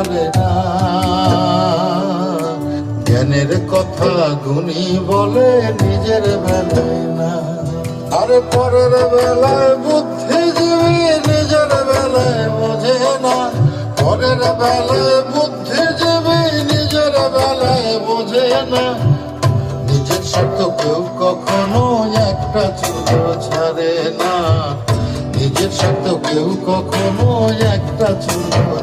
বলে না। জ্ঞানের কথা গুণী বলে, নিজের বেলায় না। আরে পরের বেলায় বুদ্ধিজীবী, নিজের বেলায় বোঝে না। পরের বেলায় বুদ্ধিজীবী, নিজের বেলায় বোঝে না। নিজের স্বার্থ কেউ কখনো একটা চুলো ছাড়ে না। নিজের স্বার্থ কেউ কখনো একটা চুলো